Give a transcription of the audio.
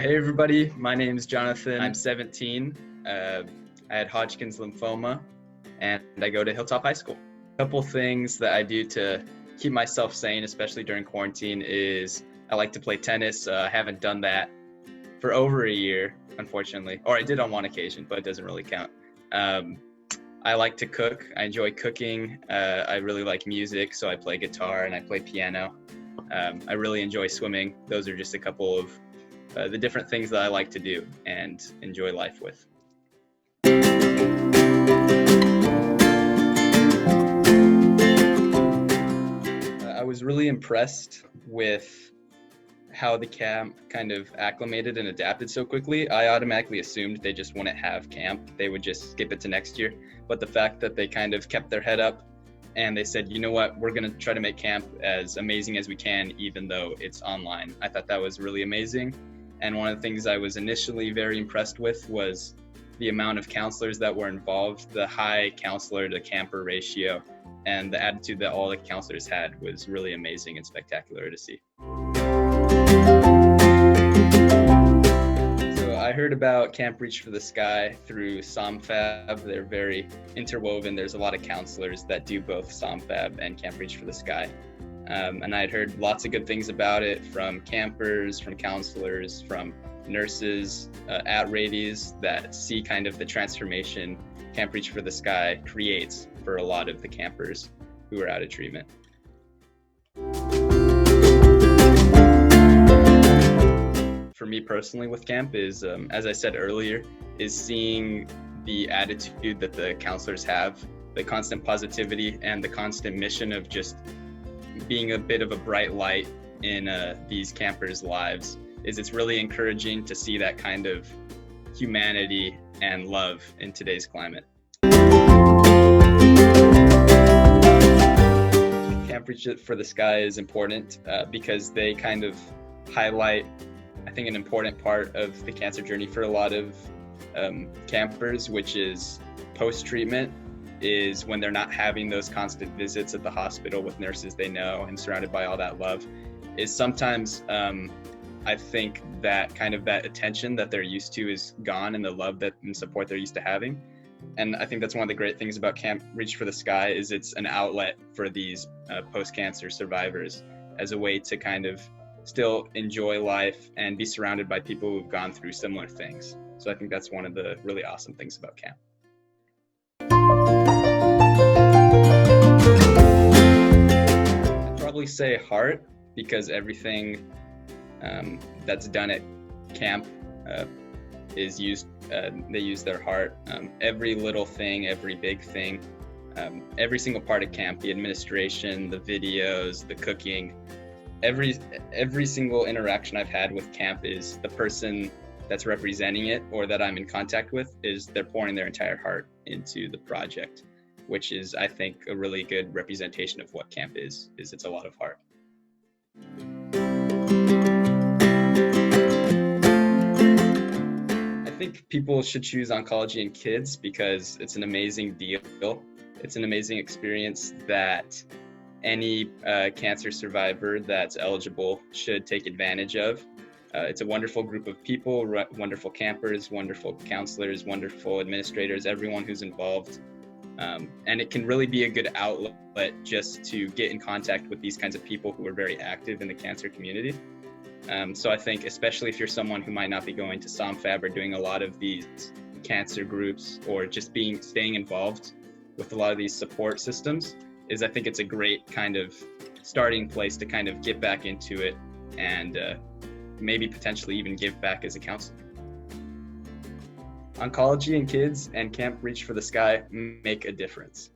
Hey everybody, my name is Jonathan. I'm 17. I had Hodgkin's lymphoma and I go to Hilltop High School. A couple things that I do to keep myself sane, especially during quarantine, is I like to play tennis. I haven't done that for over a year, unfortunately. Or I did on one occasion, but it doesn't really count. I like to cook. I enjoy cooking. I really like music, so I play guitar and I play piano. I really enjoy swimming. Those are just a couple of the different things that I like to do and enjoy life with. I was really impressed with how the camp kind of acclimated and adapted so quickly. I automatically assumed they just wouldn't have camp. They would just skip it to next year. But the fact that they kind of kept their head up and they said, you know what, we're going to try to make camp as amazing as we can, even though it's online. I thought that was really amazing. And one of the things I was initially very impressed with was the amount of counselors that were involved, the high counselor to camper ratio, and the attitude that all the counselors had was really amazing and spectacular to see. So I heard about Camp Reach for the Sky through SOMFAB. They're very interwoven. There's a lot of counselors that do both SOMFAB and Camp Reach for the Sky. And I had heard lots of good things about it from campers, from counselors, from nurses at Radies that see kind of the transformation Camp Reach for the Sky creates for a lot of the campers who are out of treatment. For me personally with camp is, as I said earlier, is seeing the attitude that the counselors have, the constant positivity and the constant mission of just being a bit of a bright light in these campers' lives. It's really encouraging to see that kind of humanity and love in today's climate. Camp Reach for the Sky is important because they kind of highlight, I think, an important part of the cancer journey for a lot of campers, which is post-treatment, is when they're not having those constant visits at the hospital with nurses they know and surrounded by all that love, is sometimes I think that kind of that attention that they're used to is gone and the love that and support they're used to having. And I think that's one of the great things about Camp Reach for the Sky is it's an outlet for these post-cancer survivors as a way to kind of still enjoy life and be surrounded by people who've gone through similar things. So I think that's one of the really awesome things about camp. I'd probably say heart, because everything that's done at camp is used, they use their heart. Every little thing, every big thing, every single part of camp, the administration, the videos, the cooking, every single interaction I've had with camp is the person that's representing it or that I'm in contact with is they're pouring their entire heart into the project, which is, I think, a really good representation of what camp is it's a lot of heart. I think people should choose oncology in kids because it's an amazing deal. It's an amazing experience that any cancer survivor that's eligible should take advantage of. It's a wonderful group of people, wonderful campers, wonderful counselors, wonderful administrators, everyone who's involved. And it can really be a good outlet just to get in contact with these kinds of people who are very active in the cancer community. So I think, especially if you're someone who might not be going to SOMFAB or doing a lot of these cancer groups or just staying involved with a lot of these support systems, I think it's a great kind of starting place to kind of get back into it and maybe potentially even give back as a counselor. Oncology in kids and Camp Reach for the Sky make a difference.